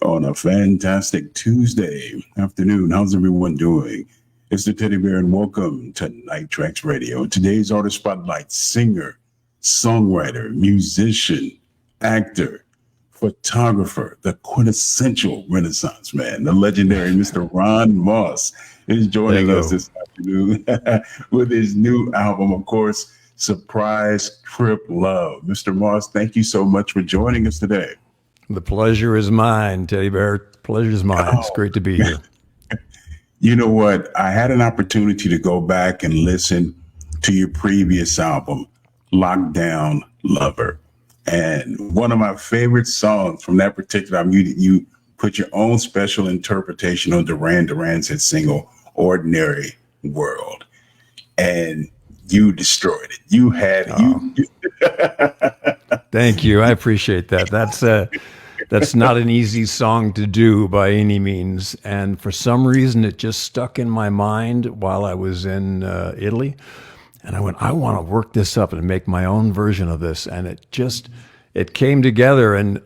on a fantastic Tuesday afternoon. How's everyone doing? It's the Teddy Bear, and welcome to Night Traxx Radio. Today's artist spotlight: singer, songwriter, musician, actor, photographer, the quintessential Renaissance man, the legendary Mr. Ronn Moss is joining us this afternoon with his new album, of course, Surprise Trip Love. Mr. Moss, thank you so much for joining us today. The pleasure is mine, Teddy Bear. Pleasure is mine. It's great to be here. You know what? I had an opportunity to go back and listen to your previous album, Lockdown Lover. And one of my favorite songs from that particular album, you put your own special interpretation on Duran Duran's hit single, Ordinary World. And you destroyed it. You had Thank you. I appreciate that. That's not an easy song to do by any means. And for some reason, it just stuck in my mind while I was in Italy. And I went, I want to work this up and make my own version of this. And it came together. And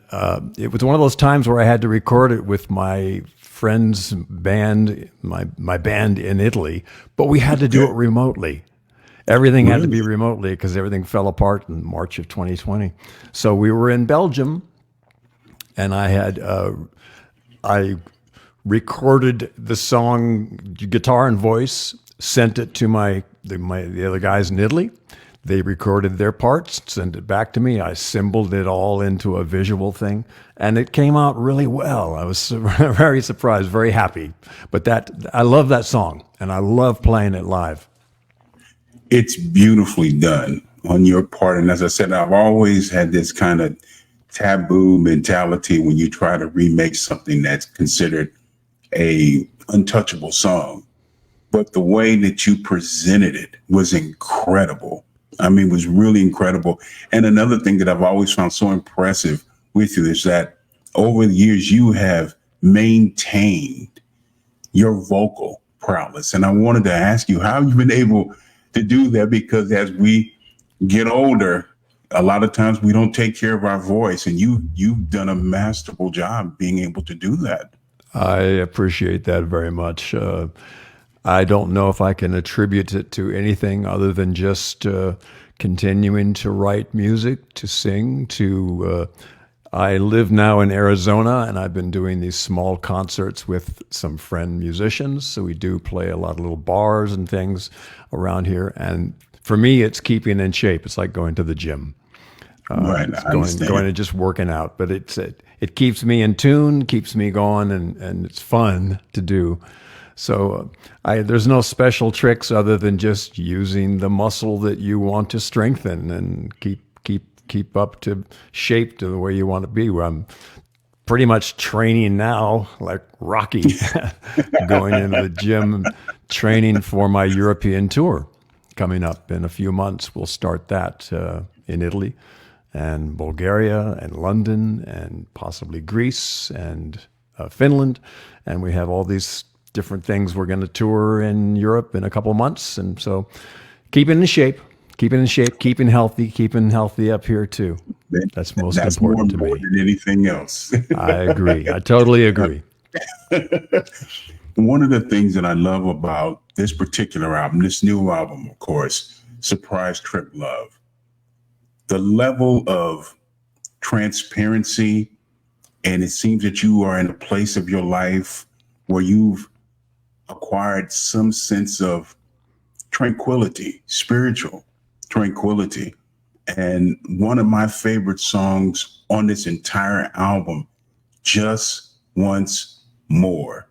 it was one of those times where I had to record it with my friend's band, my band in Italy. But we had to do it remotely. Everything had to be remotely because everything fell apart in March of 2020. So we were in Belgium. And I recorded the song, guitar and voice, sent it to the other guys in Italy. They recorded their parts, sent it back to me. I assembled it all into a visual thing, and it came out really well. I was very surprised, very happy. But I love that song, and I love playing it live. It's beautifully done on your part. And as I said, I've always had this kind of taboo mentality when you try to remake something that's considered a untouchable song. But the way that you presented it was incredible. I mean, it was really incredible. And another thing that I've always found so impressive with you is that over the years, you have maintained your vocal prowess. And I wanted to ask you how you've been able to do that, because as we get older, a lot of times we don't take care of our voice, and you've done a masterful job being able to do that. I appreciate that very much. I don't know if I can attribute it to anything other than just continuing to write music, to sing, I live now in Arizona, and I've been doing these small concerts with some friend musicians. So we do play a lot of little bars and things around here. And for me, it's keeping in shape. It's like going to the gym. Right, going and just working out. But it keeps me in tune, keeps me going, and it's fun to do. So there's no special tricks other than just using the muscle that you want to strengthen and keep up to shape to the way you want to be. I'm pretty much training now like Rocky, going into the gym, training for my European tour coming up in a few months. We'll start that in Italy and Bulgaria and London and possibly Greece and Finland. And we have all these different things we're going to tour in Europe in a couple of months. And so keeping in shape, keeping healthy up here too. That's most important to me. Than anything else. I agree. I totally agree. One of the things that I love about this particular album, this new album, of course, Surprise Trip Love, the level of transparency, and it seems that you are in a place of your life where you've acquired some sense of tranquility, spiritual tranquility. And one of my favorite songs on this entire album, Just Once More.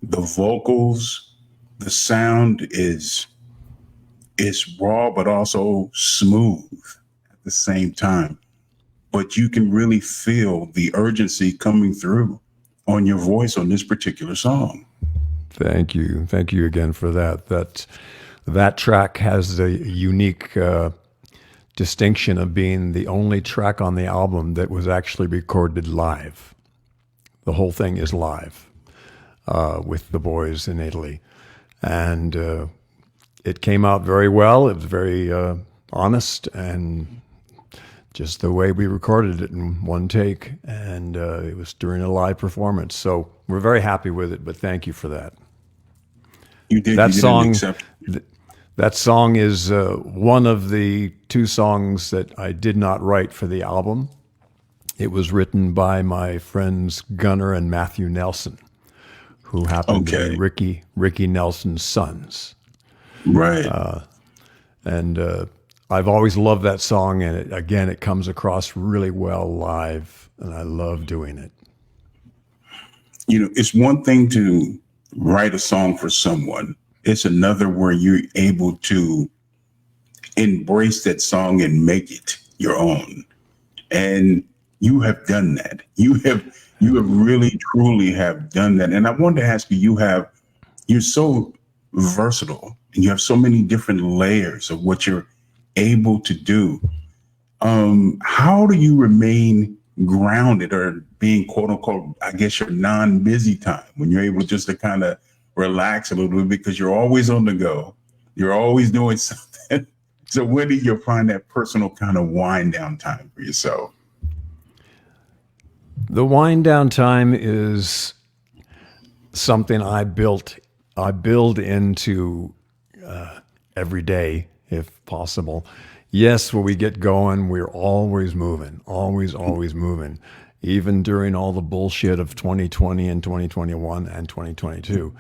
The vocals, the sound is raw, but also smooth at the same time. But you can really feel the urgency coming through on your voice on this particular song. Thank you. Thank you again for that. That track has the unique distinction of being the only track on the album that was actually recorded live. The whole thing is live with the boys in Italy. And it came out very well. It was very honest, and just the way we recorded it in one take, and it was during a live performance. So we're very happy with it. But thank you for that. You did. That You did song. an exception. That song is one of the two songs that I did not write for the album. It was written by my friends Gunnar and Matthew Nelson, who happen to be Ricky Nelson's sons. Right. And I've always loved that song, and it comes across really well live, and I love doing it. You know, it's one thing to write a song for someone. It's another where you're able to embrace that song and make it your own. And you have done that. You have really, truly have done that. And I wanted to ask you, you're so versatile and you have so many different layers of what you're able to do. How do you remain grounded or being quote unquote, I guess your non-busy time when you're able just to kind of relax a little bit because you're always on the go. You're always doing something. So when do you find that personal kind of wind down time for yourself? The wind down time is something I build into every day, if possible. Yes, when we get going, we're always moving, always moving, even during all the bullshit of 2020 and 2021 and 2022.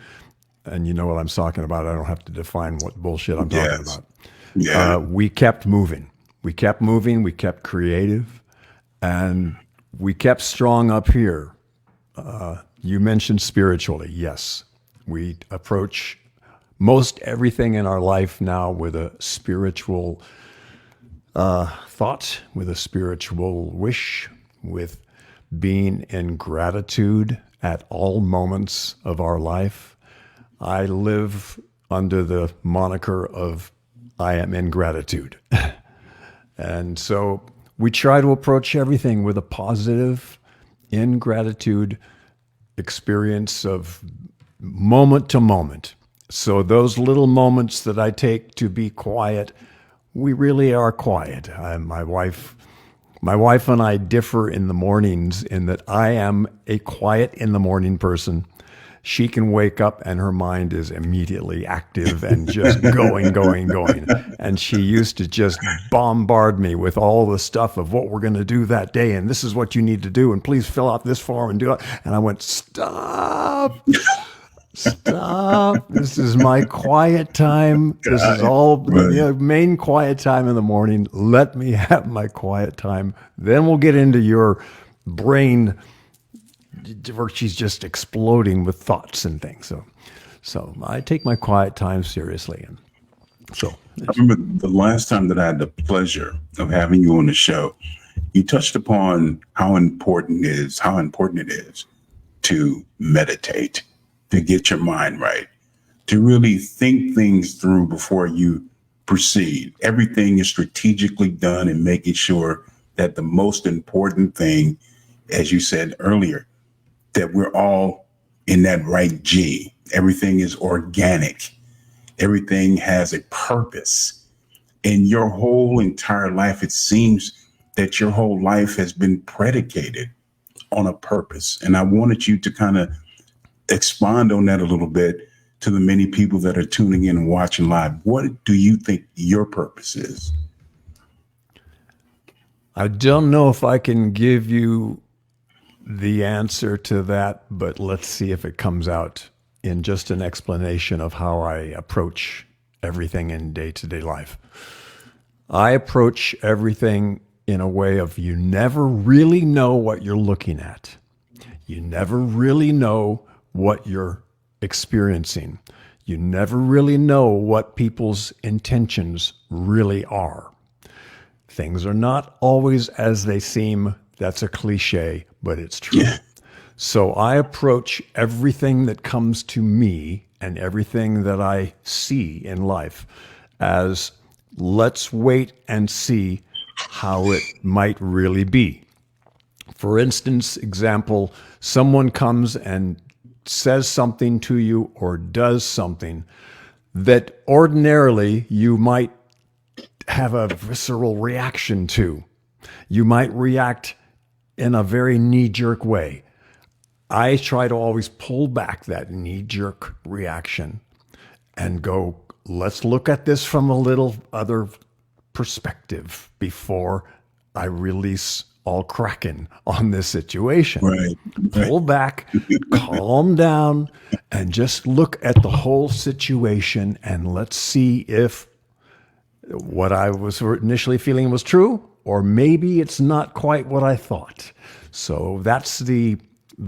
And you know what I'm talking about. I don't have to define what bullshit I'm talking about. Yeah. We kept moving. We kept moving. We kept creative. And we kept strong up here. You mentioned spiritually. Yes. We approach most everything in our life now with a spiritual thought, with a spiritual wish, with being in gratitude at all moments of our life. I live under the moniker of I am in gratitude. And so we try to approach everything with a positive, in gratitude experience of moment to moment. So those little moments that I take to be quiet, we really are quiet. My wife and I differ in the mornings in that I am a quiet in the morning person. She can wake up and her mind is immediately active and just going. And she used to just bombard me with all the stuff of what we're going to do that day. And this is what you need to do. And please fill out this form and do it. And I went, stop. This is my quiet time. This is all the main quiet time in the morning. Let me have my quiet time. Then we'll get into your brain where she's just exploding with thoughts and things. So I take my quiet time seriously. And so I remember the last time that I had the pleasure of having you on the show, you touched upon how important it is to meditate, to get your mind right, to really think things through before you proceed. Everything is strategically done and making sure that the most important thing, as you said earlier, that we're all in that right G. Everything is organic. Everything has a purpose. In your whole entire life, it seems that your whole life has been predicated on a purpose. And I wanted you to kind of expand on that a little bit to the many people that are tuning in and watching live. What do you think your purpose is? I don't know if I can give you the answer to that, but let's see if it comes out in just an explanation of how I approach everything in day-to-day life. I approach everything in a way of you never really know what you're looking at. You never really know what you're experiencing. You never really know what people's intentions really are. Things are not always as they seem. That's a cliche, but it's true. Yeah. So I approach everything that comes to me and everything that I see in life as let's wait and see how it might really be. For instance, example, someone comes and says something to you or does something that ordinarily you might have a visceral reaction to. You might react in a very knee-jerk way. I try to always pull back that knee-jerk reaction and go, let's look at this from a little other perspective before I release all Kraken on this situation. Right. Pull back, calm down, and just look at the whole situation, and let's see if what I was initially feeling was true, or maybe it's not quite what I thought. So that's the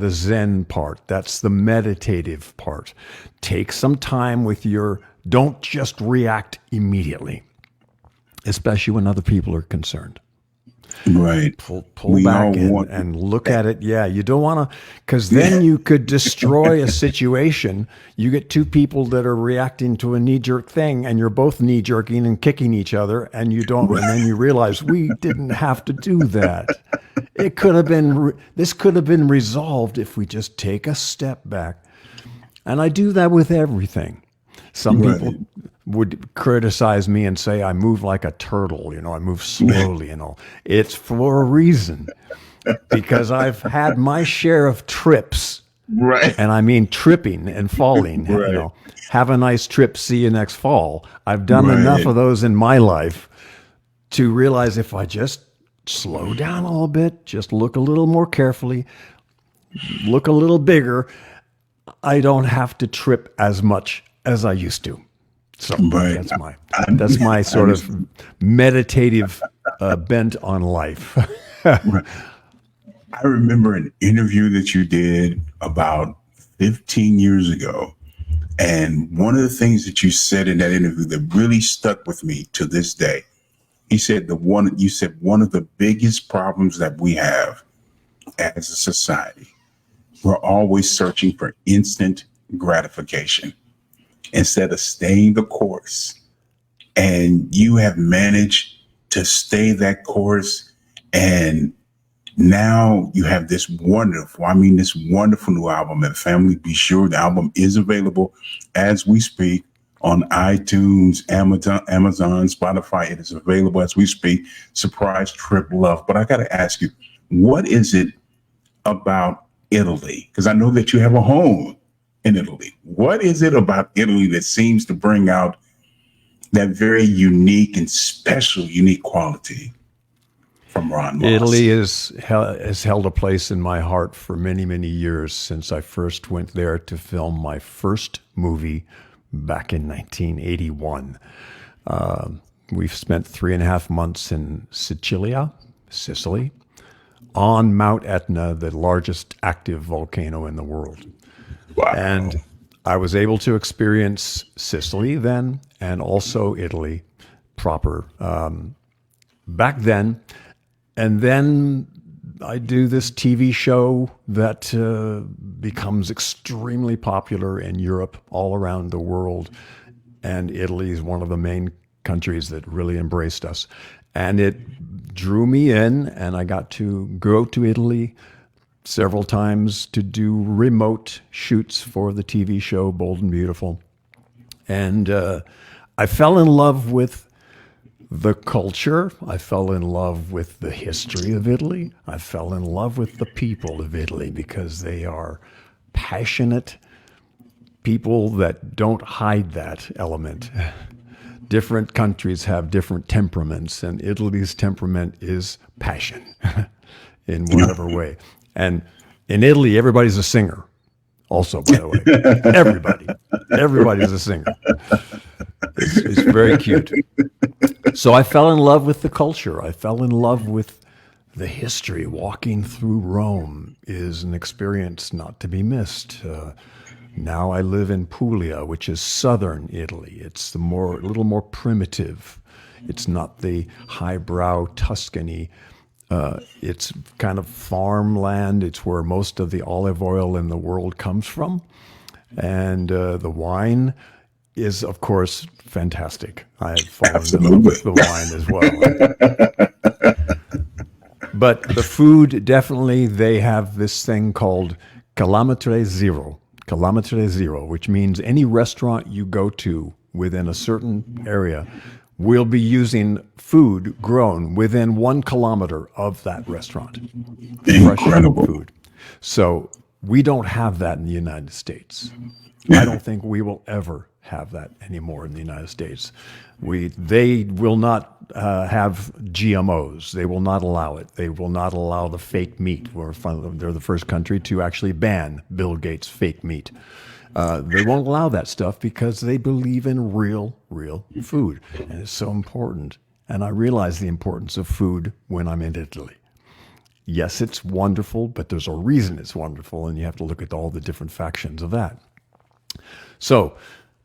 Zen part. That's the meditative part. Take some time with don't just react immediately, especially when other people are concerned. Right. Pull back and look at it. Yeah, you don't want to, because then you could destroy a situation. You get two people that are reacting to a knee-jerk thing, and you're both knee-jerking and kicking each other, and you don't, and then you realize we didn't have to do that. It could have been, this could have been resolved if we just take a step back. And I do that with everything. Some people would criticize me and say I move like a turtle, I move slowly and all. It's for a reason, because I've had my share of trips. Right. And I mean tripping and falling. Right. Have a nice trip, see you next fall. I've done enough of those in my life to realize if I just slow down a little bit, just look a little more carefully, look a little bigger, I don't have to trip as much as I used to. So that's my sort of meditative bent on life. I remember an interview that you did about 15 years ago. And one of the things that you said in that interview that really stuck with me to this day, you said one of the biggest problems that we have as a society, we're always searching for instant gratification instead of staying the course. And you have managed to stay that course. And now you have this wonderful new album. And family, be sure the album is available as we speak on iTunes, Amazon, Spotify. It is available as we speak. Surprise Trip Love. But I got to ask you, what is it about Italy? Because I know that you have a home in Italy. What is it about Italy that seems to bring out that very unique and unique quality from Ronn Moss? Italy has held a place in my heart for many, many years since I first went there to film my first movie back in 1981. We've spent 3.5 months in Sicily, on Mount Etna, the largest active volcano in the world. Wow. And I was able to experience Sicily then, and also Italy proper back then. And then I do this TV show that becomes extremely popular in Europe, all around the world. And Italy is one of the main countries that really embraced us. And it drew me in, and I got to go to Italy several times to do remote shoots for the TV show Bold and Beautiful. And I fell in love with the culture. I fell in love with the history of Italy. I fell in love with the people of Italy because they are passionate people that don't hide that element. Different countries have different temperaments, and Italy's temperament is passion in whatever way. And in Italy, everybody's a singer. Also, by the way, everybody's a singer. It's very cute. So I fell in love with the culture. I fell in love with the history. Walking through Rome is an experience not to be missed. Now I live in Puglia, which is southern Italy. It's a little more primitive. It's not the highbrow Tuscany. It's kind of farmland. It's where most of the olive oil in the world comes from. And the wine is, of course, fantastic. I've fallen in love with the wine as well. But the food, definitely, they have this thing called Kilometre Zero, which means any restaurant you go to within a certain area we'll be using food grown within 1 kilometer of that restaurant. Incredible. Fresh food. So we don't have that in the United States. I don't think we will ever have that anymore in the United States. They will not have GMOs. They will not allow it. They will not allow the fake meat. They're the first country to actually ban Bill Gates' fake meat. They won't allow that stuff because they believe in real food. And it's so important. And I realize the importance of food when I'm in Italy. Yes, it's wonderful, but there's a reason it's wonderful, and you have to look at all the different factions of that. So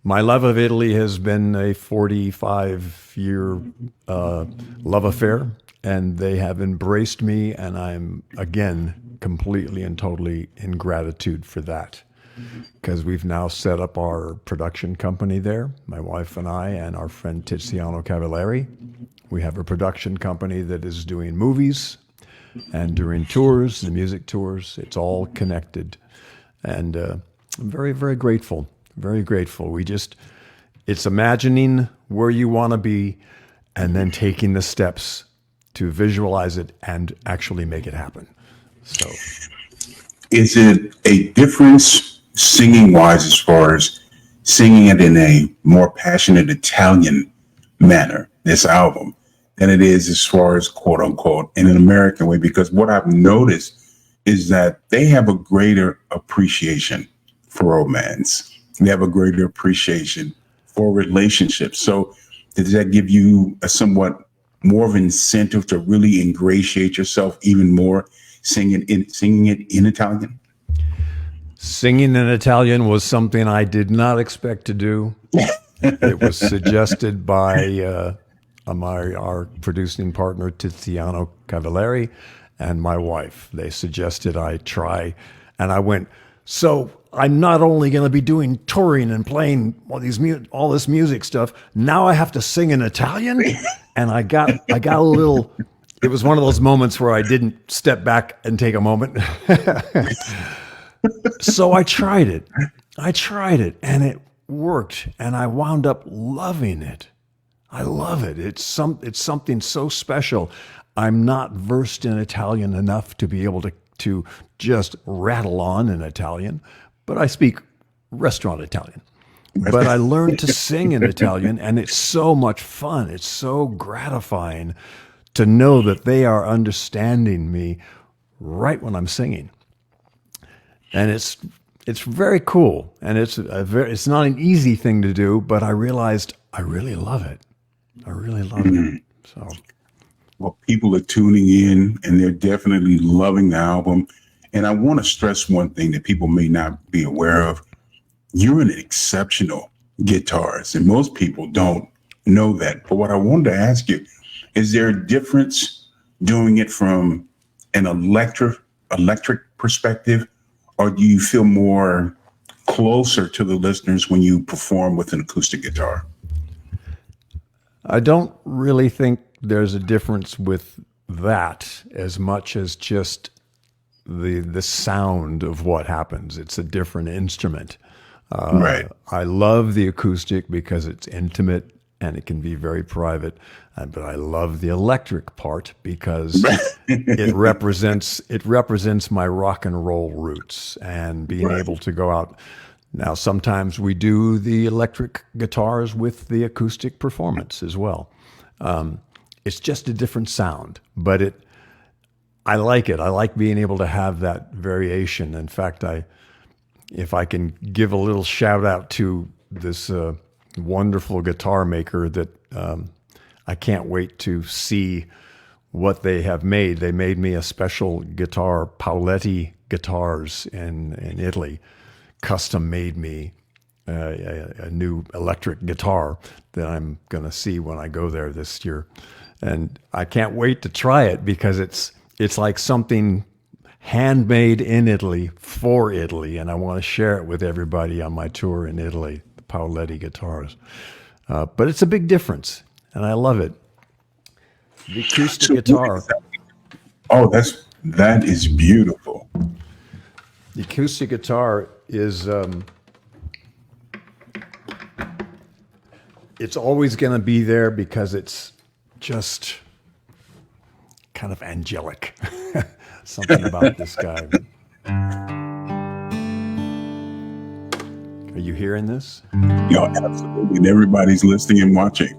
my love of Italy has been a 45-year love affair, and they have embraced me, and I'm, again, completely and totally in gratitude for that. Because we've now set up our production company there, my wife and I and our friend Tiziano Cavallari. We have a production company that is doing movies and doing tours, the music tours. It's all connected. And I'm very, very grateful, very grateful. It's imagining where you want to be and then taking the steps to visualize it and actually make it happen. So, is it a difference singing wise as far as singing it in a more passionate Italian manner, this album, than it is as far as quote unquote in an American way? Because what I've noticed is that they have a greater appreciation for romance. They have a greater appreciation for relationships. So does that give you a somewhat more of an incentive to really ingratiate yourself even more singing it in Italian? Singing in Italian was something I did not expect to do. It was suggested by our producing partner, Tiziano Cavallari, and my wife. They suggested I try, and I went, so I'm not only going to be doing touring and playing all this music stuff, now I have to sing in Italian? And I got a little, it was one of those moments where I didn't step back and take a moment. So I tried it, and it worked, and I wound up loving it. I love it. It's something so special. I'm not versed in Italian enough to be able to just rattle on in Italian, but I speak restaurant Italian. But I learned to sing in Italian, and it's so much fun. It's so gratifying to know that they are understanding me right when I'm singing. And it's very cool, and it's not an easy thing to do, but I realized I really love it. I really love it. So, well, people are tuning in, and they're definitely loving the album. And I want to stress one thing that people may not be aware of. You're an exceptional guitarist, and most people don't know that. But what I wanted to ask you, is there a difference doing it from an electric perspective, or do you feel more closer to the listeners when you perform with an acoustic guitar? I don't really think there's a difference with that as much as just the sound of what happens. It's a different instrument. Right. I love the acoustic because it's intimate and it can be very private. But I love the electric part because it represents my rock and roll roots and being able to go out. Now, sometimes we do the electric guitars with the acoustic performance as well. It's just a different sound, but I like it. I like being able to have that variation. In fact, if I can give a little shout out to this wonderful guitar maker that I can't wait to see what they have made. They made me a special guitar, Pauletti guitars in Italy, custom made me a new electric guitar that I'm going to see when I go there this year. And I can't wait to try it because it's like something handmade in Italy for Italy, and I want to share it with everybody on my tour in Italy, the Pauletti guitars. But it's a big difference, and I love it. The acoustic guitar. Oh, that is beautiful. The acoustic guitar is it's always going to be there because it's just kind of angelic. Something about this guy. Are you hearing this? Absolutely. And everybody's listening and watching.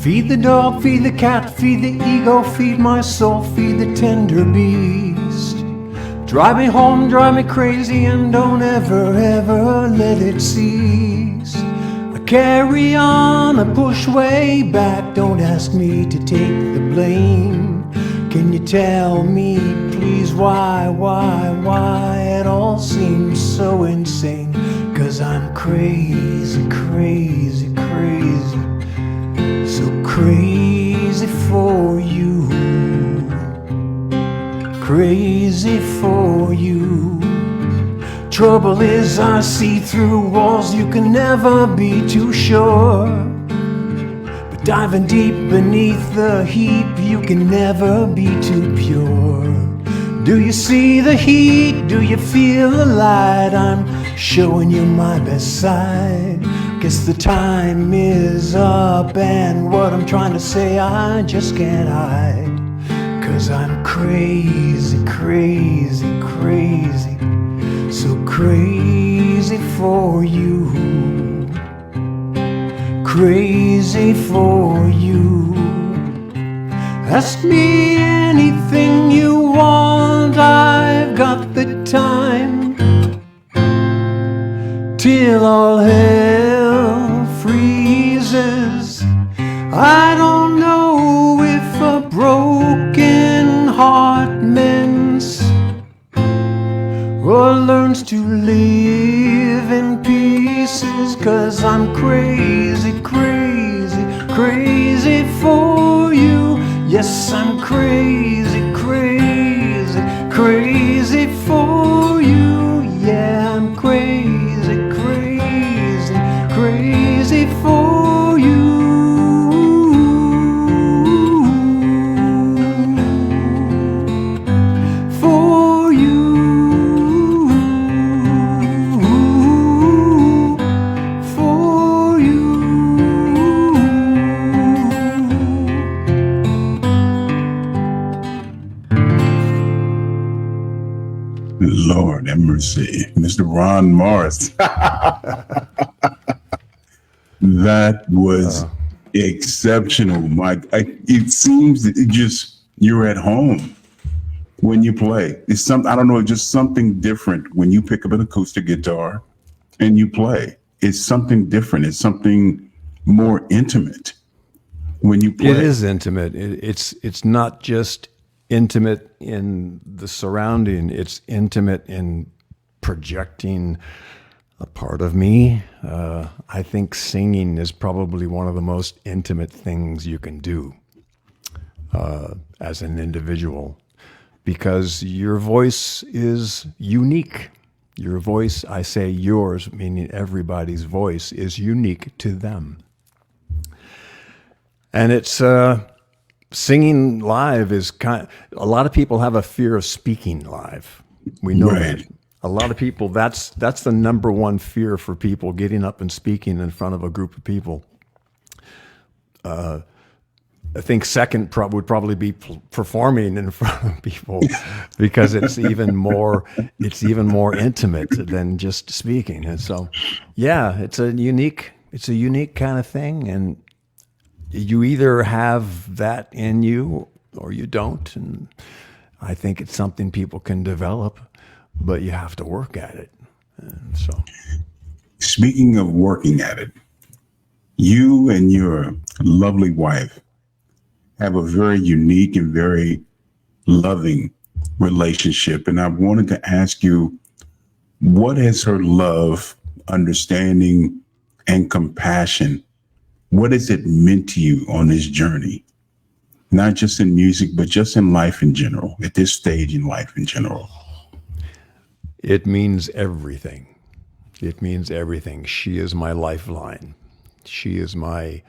Feed the dog, feed the cat, feed the ego, feed my soul, feed the tender beast. Drive me home, drive me crazy, and don't ever, ever let it cease. I carry on, I push way back, don't ask me to take the blame. Can you tell me, please, why it all seems so insane? 'Cause I'm crazy, crazy, crazy. So crazy for you, crazy for you. Trouble is I see through walls, you can never be too sure. But diving deep beneath the heap, you can never be too pure. Do you see the heat? Do you feel the light? I'm showing you my best side. Guess the time is up, and what I'm trying to say I just can't hide. 'Cause I'm crazy, crazy, crazy. So crazy for you. Crazy for you. Ask me anything you want, I've got the time. Till all hell freezes. I don't know if a broken heart mends or learns to live in pieces. 'Cause I'm crazy, crazy, crazy for you. Yes, I'm crazy, crazy, crazy for you. Yeah, I'm crazy, crazy, crazy for you. For you. For you. Lord have mercy. Mr. Ron Morris. That was exceptional, Mike. It seems that you're at home when you play. It's I don't know, just something different when you pick up an acoustic guitar and you play. It's something different. It's something more intimate when you play. It is intimate. It's not just intimate in the surrounding. It's intimate in projecting a part of me. I think singing is probably one of the most intimate things you can do as an individual, because your voice is unique. Your voice, I say yours, meaning everybody's voice, is unique to them. And it's singing live is a lot of people have a fear of speaking live. We know that. A lot of people, that's the number one fear for people, getting up and speaking in front of a group of people. I think second would probably be performing in front of people, because it's even more intimate than just speaking. And so, yeah, it's a unique kind of thing, and you either have that in you or you don't. And I think it's something people can develop, but you have to work at it. And so, speaking of working at it, you and your lovely wife have a very unique and very loving relationship. And I wanted to ask you, what has her love, understanding, and compassion, what has it meant to you on this journey? Not just in music, but just in life in general, at this stage in life in general. It means everything. It means everything. She is my lifeline. She is my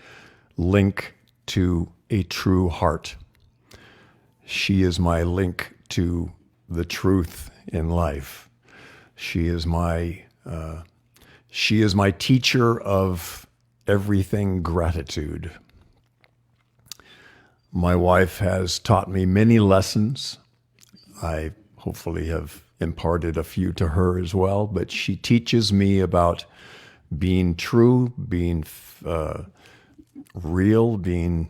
link to a true heart. She is my link to the truth in life. She is my teacher of everything gratitude. My wife has taught me many lessons. I hopefully have imparted a few to her as well, but she teaches me about being true, being real, being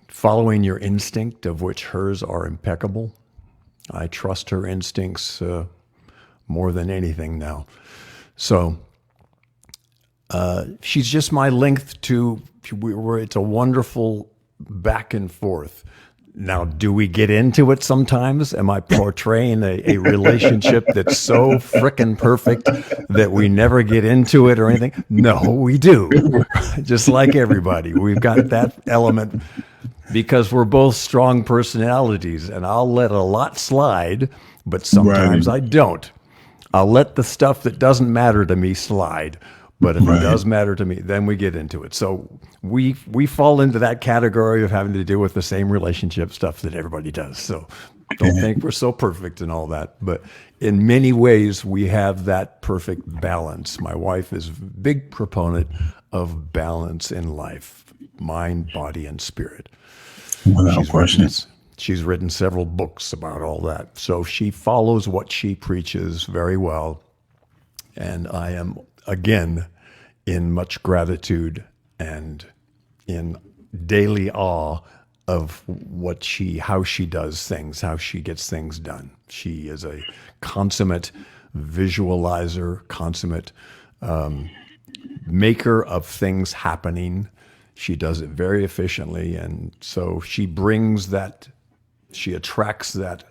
following your instinct, of which hers are impeccable. I trust her instincts more than anything now. So she's just my link to where it's a wonderful back and forth. Now, do we get into it sometimes? Am I portraying a relationship that's so frickin' perfect that we never get into it or anything? No, we do. Just like everybody. We've got that element because we're both strong personalities, and I'll let a lot slide, but sometimes I don't. I'll let the stuff that doesn't matter to me slide. But if it does matter to me, then we get into it. So we fall into that category of having to deal with the same relationship stuff that everybody does. So don't think we're so perfect and all that. But in many ways, we have that perfect balance. My wife is a big proponent of balance in life, mind, body, and spirit. Without question. She's written several books about all that. So she follows what she preaches very well. And I am, again, in much gratitude and in daily awe of how she does things, how she gets things done. She is a consummate visualizer, consummate maker of things happening. She does it very efficiently, and so she attracts that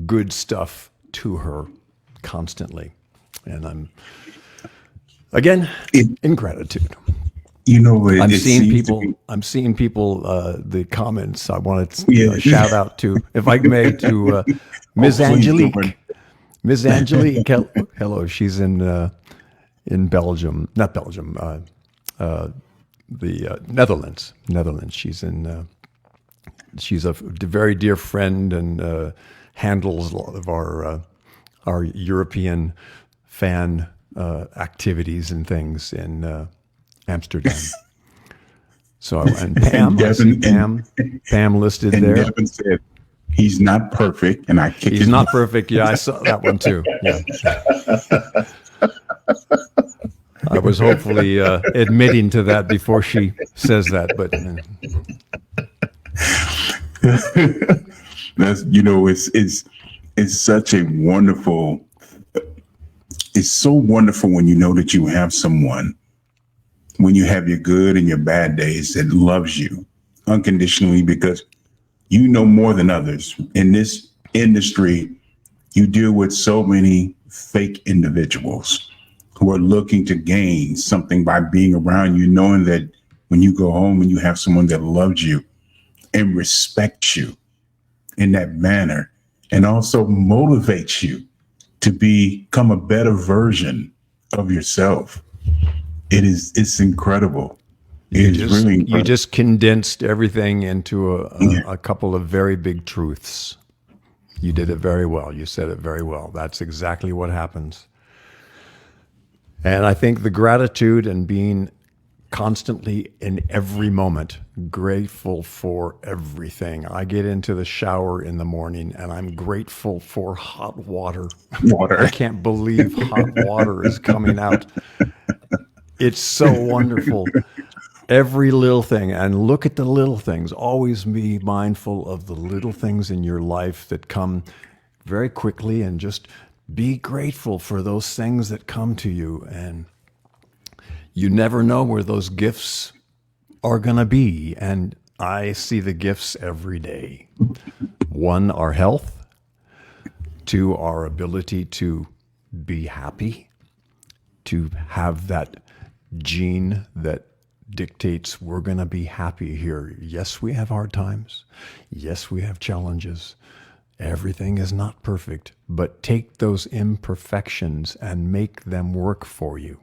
good stuff to her constantly. And I'm, again, in gratitude. I'm seeing people, the comments. I wanted to shout out to, if I may, to Ms. Angelique. Ms. Angelique, hello. She's in Belgium, not Belgium, the Netherlands. She's a very dear friend and handles a lot of our European fan activities and things in Amsterdam. So, and Pam, Pam listed and there. Devin said, he's not perfect, and He's not perfect. Yeah, I saw that one too. Yeah. I was hopefully admitting to that before she says that, but that's, it's such a wonderful. It's so wonderful when you know that you have someone, when you have your good and your bad days, that loves you unconditionally, because you know more than others. In this industry, you deal with so many fake individuals who are looking to gain something by being around you, knowing that when you go home and you have someone that loves you and respects you in that manner, and also motivates you to become a better version of yourself. It's incredible. It's really incredible. You just condensed everything into a couple of very big truths. You did it very well. You said it very well. That's exactly what happens. And I think the gratitude and being constantly in every moment grateful for everything. I get into the shower in the morning and I'm grateful for hot water. I can't believe hot water is coming out. It's so wonderful. Every little thing, and look at the little things. Always be mindful of the little things in your life that come very quickly, and just be grateful for those things that come to you. And you never know where those gifts are going to be. And I see the gifts every day. One, our health. Two, our ability to be happy, to have that gene that dictates we're going to be happy here. Yes, we have hard times. Yes, we have challenges. Everything is not perfect, but take those imperfections and make them work for you.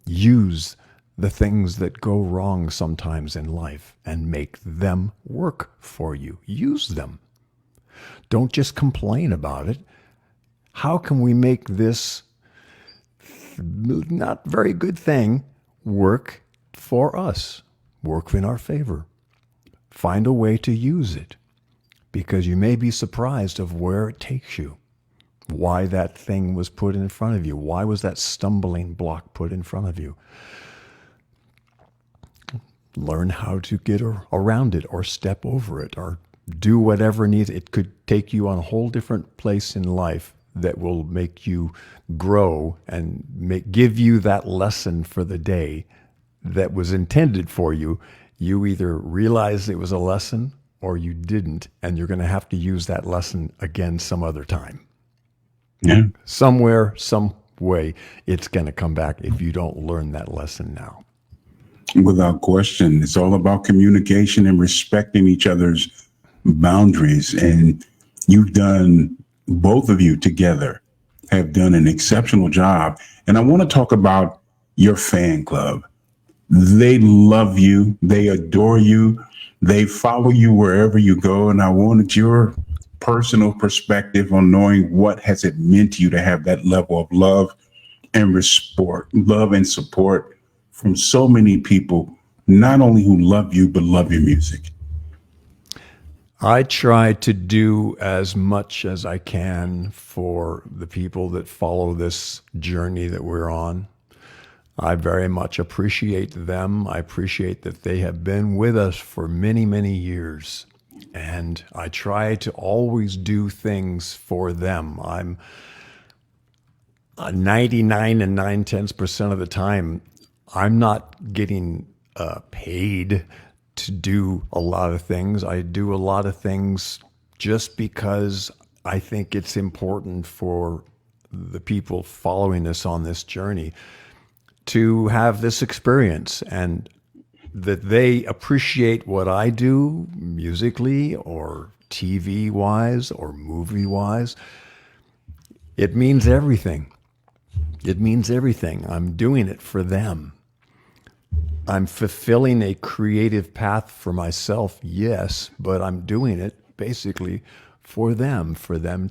Use the things that go wrong sometimes in life and make them work for you. Use them. Don't just complain about it. How can we make this not very good thing work for us, work in our favor? Find a way to use it, because you may be surprised of where it takes you, why that thing was put in front of you, why was that stumbling block put in front of you. Learn how to get around it or step over it or do whatever needs. It could take you on a whole different place in life that will make you grow and give you that lesson for the day that was intended for you. You either realize it was a lesson or you didn't, and you're going to have to use that lesson again some other time. Yeah. Somewhere, some way, it's going to come back if you don't learn that lesson now. Without question. It's all about communication and respecting each other's boundaries. And both of you together have done an exceptional job. And I want to talk about your fan club. They love you. They adore you. They follow you wherever you go. And I wanted your personal perspective on knowing what has it meant to you to have that level of love and support from so many people, not only who love you, but love your music. I try to do as much as I can for the people that follow this journey that we're on. I very much appreciate them. I appreciate that they have been with us for many, many years. And I try to always do things for them. I'm 99 and 9/10% of the time, I'm not getting paid to do a lot of things. I do a lot of things just because I think it's important for the people following us on this journey to have this experience and that they appreciate what I do musically or TV wise or movie wise. It means everything. It means everything. I'm doing it for them. I'm fulfilling a creative path for myself, yes, but I'm doing it basically for them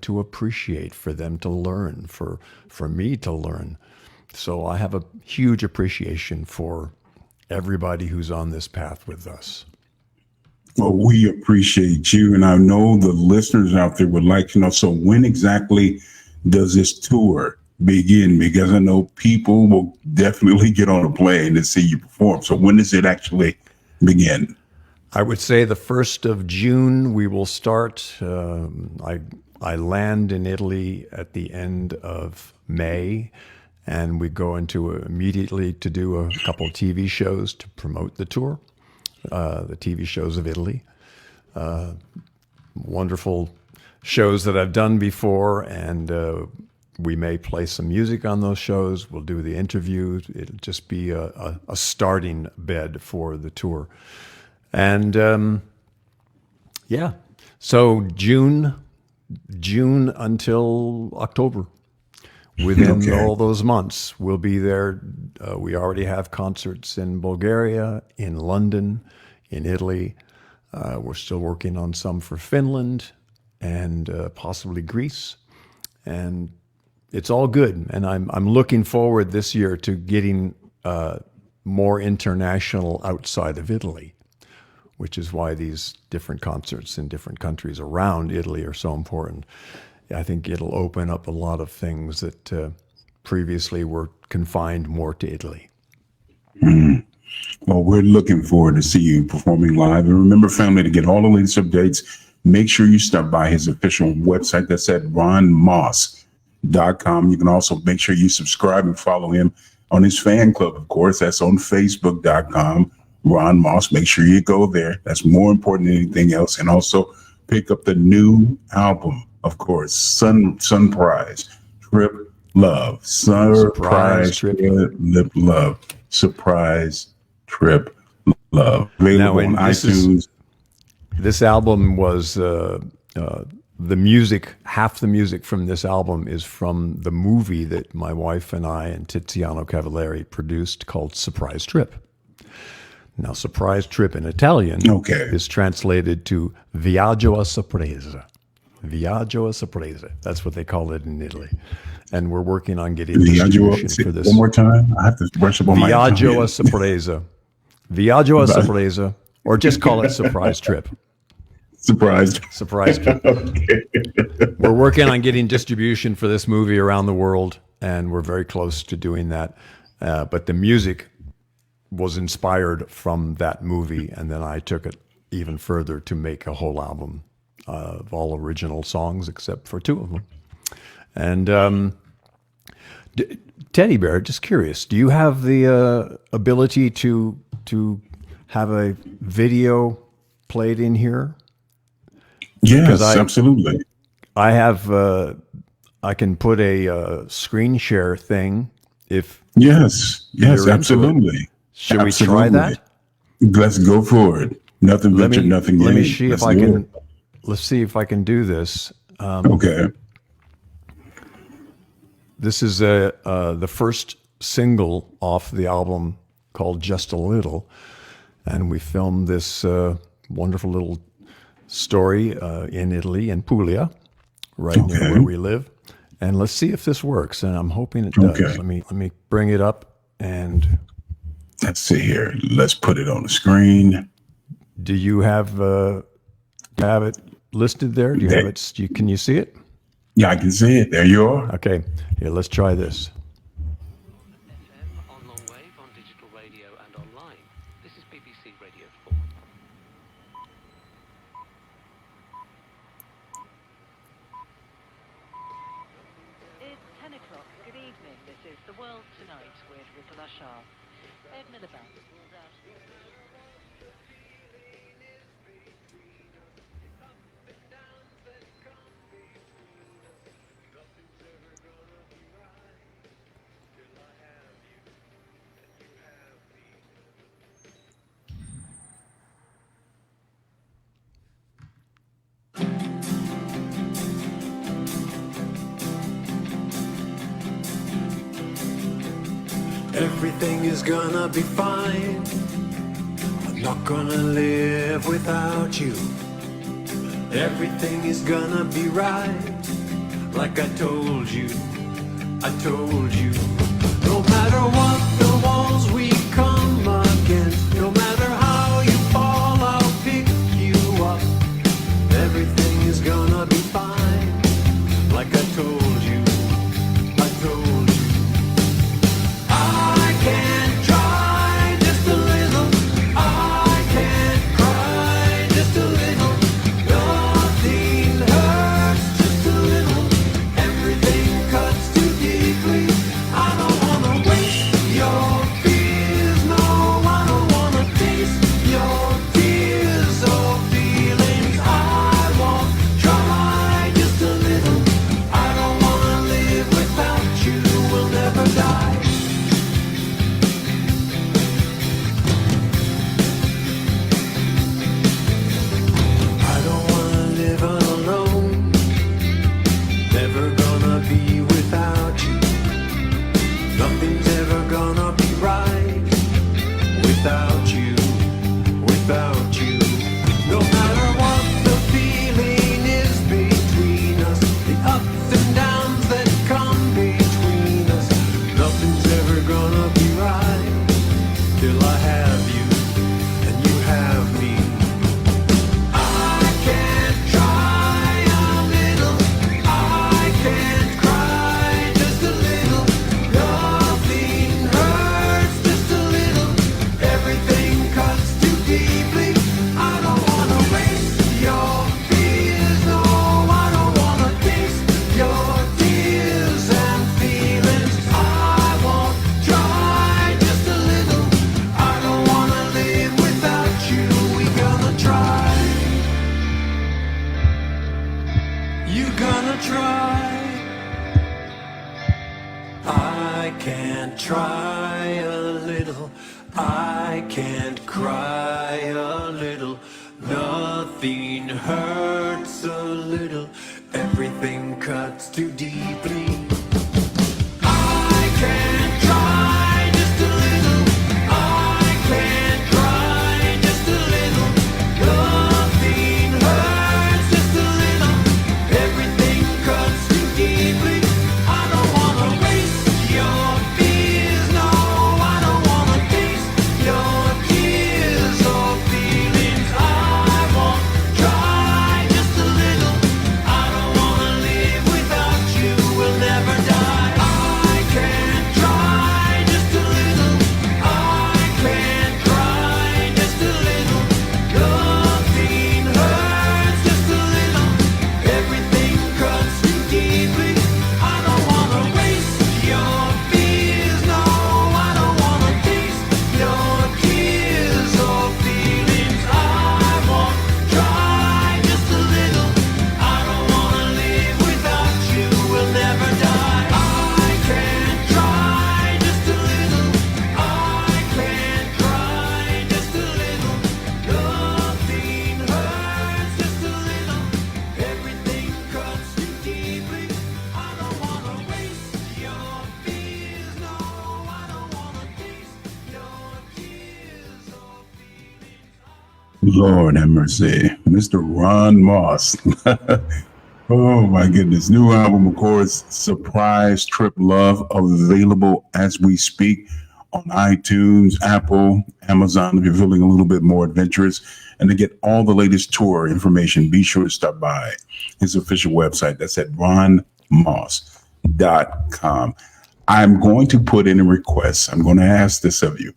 to appreciate, for them to learn, for me to learn. So I have a huge appreciation for everybody who's on this path with us. Well, we appreciate you. And I know the listeners out there would like to know, so when exactly does this tour begin? Because I know people will definitely get on a plane to see you perform. So when does it actually begin? I would say the 1st of June we will start. I land in Italy at the end of May, and we go into immediately to do a couple of TV shows to promote the tour, the TV shows of Italy. Wonderful shows that I've done before, and we may play some music on those shows. We'll do the interviews. It'll just be a starting bed for the tour. And yeah, so June until October. Within all those months, we'll be there. We already have concerts in Bulgaria, in London, in Italy. We're still working on some for Finland and possibly Greece. And it's all good. And I'm looking forward this year to getting more international outside of Italy, which is why these different concerts in different countries around Italy are so important. I think it'll open up a lot of things that previously were confined more to Italy. Mm. Well, we're looking forward to see you performing live. And remember, family, to get all the latest updates, make sure you stop by his official website. That's at RonnMoss.com. You can also make sure you subscribe and follow him on his fan club, of course. That's on Facebook.com. Ronn Moss. Make sure you go there. That's more important than anything else. And also pick up the new album, of course, Surprise Trip Love. Surprise Trip Love. Surprise Trip Love. Available on iTunes. This album was the the music, half the music from this album is from the movie that my wife and I and Tiziano Cavallari produced called Surprise Trip. Now, Surprise Trip in Italian is translated to Viaggio a sorpresa. Viaggio a sorpresa. That's what they call it in Italy. And we're working on getting distribution for this. One more time. I have to brush up on my Viaggio a sorpresa. Viaggio a sorpresa. Or just call it Surprise Trip. Surprise Trip. Okay. We're working on getting distribution for this movie around the world, and we're very close to doing that. But the music was inspired from that movie, and then I took it even further to make a whole album of all original songs except for 2 of them. And Teddy Bear, just curious, do you have the ability to have a video played in here? Yes, absolutely. I have. I can put a screen share thing. If yes, absolutely. Should we try that? Let's go for it. Nothing ventured, nothing gained. Let me see if I can. Let's see if I can do this. Okay. This is the first single off the album called Just a Little, and we filmed this wonderful little story in Italy, in Puglia, right near where we live. And let's see if this works. And I'm hoping it does. Let me bring it up and let's see here. Let's put it on the screen. Do you have it listed there? Do you have it? Can you see it? Yeah, I can see it. There you are. Okay. Here, let's try this. FM on long wave, on digital radio and online. This is BBC Radio 4. It's 10 o'clock. Good evening. This is The World Tonight with Ripple Ashar. Ed Miliband pulled out. Everything is gonna be fine. I'm not gonna live without you. Everything is gonna be right. Like I told you. No matter what the walls we come against, no matter how you fall, I'll pick you up. Everything is gonna be fine. Like I told you. everything cuts too deeply. I can't try just a little. I can't cry just a little. Nothing hurts just a little. Everything cuts too deeply. I don't wanna waste your fears. No, I don't wanna taste your tears or feelings. I won't try just a little. I don't wanna live without you. We'll never die. I can't try just a little. I can't cry just a little. Nothing hurts just a little. Everything cuts too deeply. I don't wanna waste your fears. No, I don't wanna taste your tears or feelings. I won't try just a little. I don't wanna live without you. We'll never die. I can't try just a little. I can't cry just a little. Nothing hurts just a little. Everything cuts too deeply. I don't wanna waste your fears. No, I don't wanna taste your tears or feelings. Lord have mercy. Mr. Ronn Moss. Oh my goodness. New album, of course, Surprise Trip Love, available as we speak on iTunes, Apple, Amazon, if you're feeling a little bit more adventurous. And to get all the latest tour information, be sure to stop by his official website. That's at ronmoss.com. I'm going to put in a request. I'm going to ask this of you.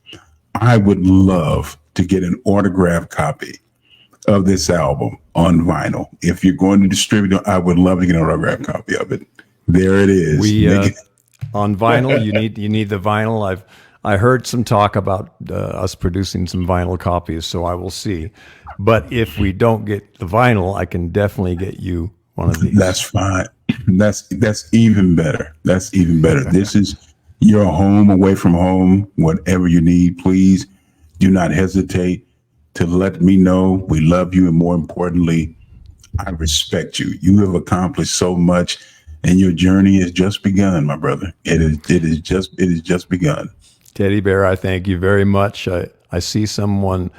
I would love to get an autographed copy of this album on vinyl. If you're going to distribute it, I would love to get an autographed copy of it. There it is. We on vinyl. You need the vinyl. I heard some talk about us producing some vinyl copies, so I will see. But if we don't get the vinyl, I can definitely get you one of these. That's fine. That's even better. That's even better. This is your home, away from home, whatever you need. Please do not hesitate to let me know. We love you, and more importantly, I respect you. You have accomplished so much, and your journey has just begun, my brother. It is just begun. Teddy Bear, I thank you very much. I see someone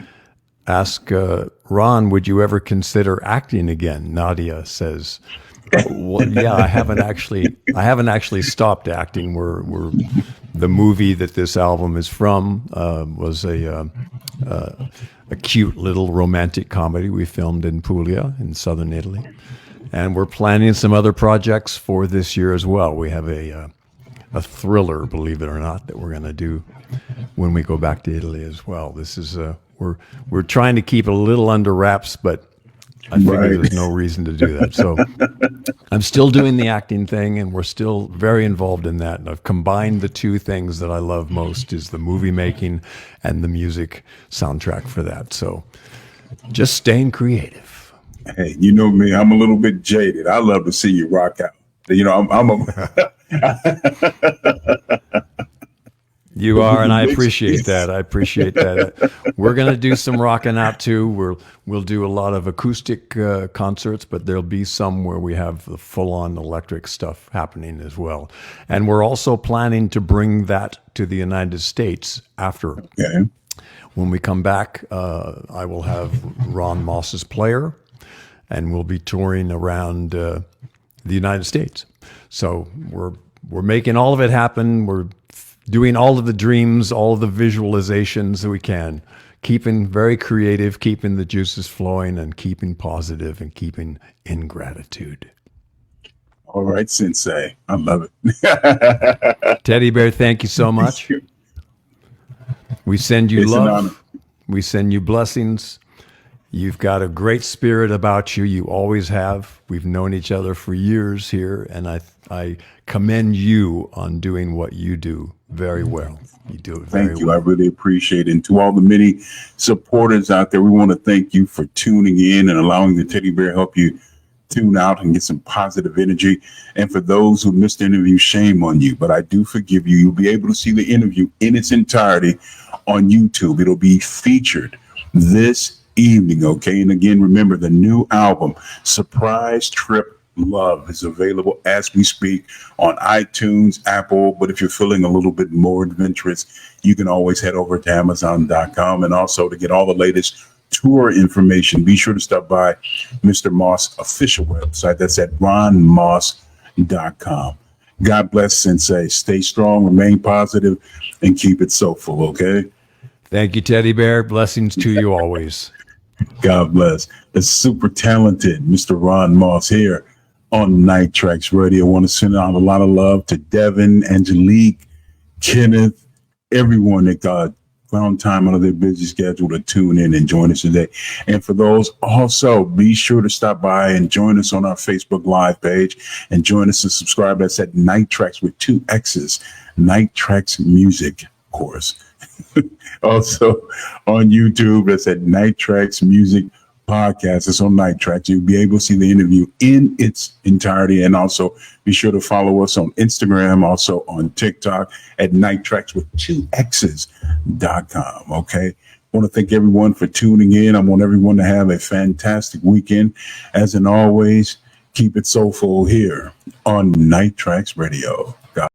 ask Ron, would you ever consider acting again? Nadia says, well, yeah, I haven't actually stopped acting. We're the movie that this album is from was a cute little romantic comedy we filmed in Puglia in southern Italy, and we're planning some other projects for this year as well. We have a thriller, believe it or not, that we're going to do when we go back to Italy as well. This is we're trying to keep it a little under wraps, but I figure there's no reason to do that. So I'm still doing the acting thing, and we're still very involved in that. And I've combined the two things that I love most, is the movie making and the music soundtrack for that. So just staying creative. Hey, you know me, I'm a little bit jaded. I love to see you rock out. You know, I'm a You are, and I appreciate that. We're going to do some rocking out too. We'll do a lot of acoustic concerts, but there'll be some where we have the full-on electric stuff happening as well. And we're also planning to bring that to the United States after. okay. When we come back, I will have Ron Moss's Player, and we'll be touring around the United States. So we're making all of it happen. We're doing all of the dreams, all of the visualizations that we can, keeping very creative, keeping the juices flowing, and keeping positive, and keeping in gratitude. All right, Sensei. I love it. Teddy Bear, thank you so much. We send you It's an honor. love. We send you blessings. You've got a great spirit about you. You always have. We've known each other for years here, and I commend you on doing what you do very well. You do it very Thank you. well. I really appreciate it. And to all the many supporters out there, we want to thank you for tuning in and allowing the Teddy Bear help you tune out and get some positive energy. And for those who missed the interview, shame on you, but I do forgive you. You'll be able to see the interview in its entirety on YouTube. It'll be featured this evening, okay? And again, remember the new album, Surprise Trip Love is available as we speak on iTunes, Apple. But if you're feeling a little bit more adventurous, you can always head over to Amazon.com. And also to get all the latest tour information, be sure to stop by Mr. Moss' official website. That's at ronmoss.com. God bless, Sensei. Stay strong, remain positive, and keep it soulful, okay? Thank you, Teddy Bear. Blessings to you always. God bless. The super talented Mr. Ronn Moss here on Night Traxx Radio. I want to send out a lot of love to Devin, Angelique, Kenneth, everyone that God found time out of their busy schedule to tune in and join us today. And for those also, be sure to stop by and join us on our Facebook Live page and join us and subscribe. That's at Night Traxx with 2 X's, Night Traxx Music, of course. Also on YouTube, that's at Night Traxx Music Podcast. It's on Night Traxx. You'll be able to see the interview in its entirety. And also be sure to follow us on Instagram, also on TikTok at Night Traxx with 2 X's.com. Okay. I want to thank everyone for tuning in. I want everyone to have a fantastic weekend. As in always, keep it soulful here on Night Traxx Radio. God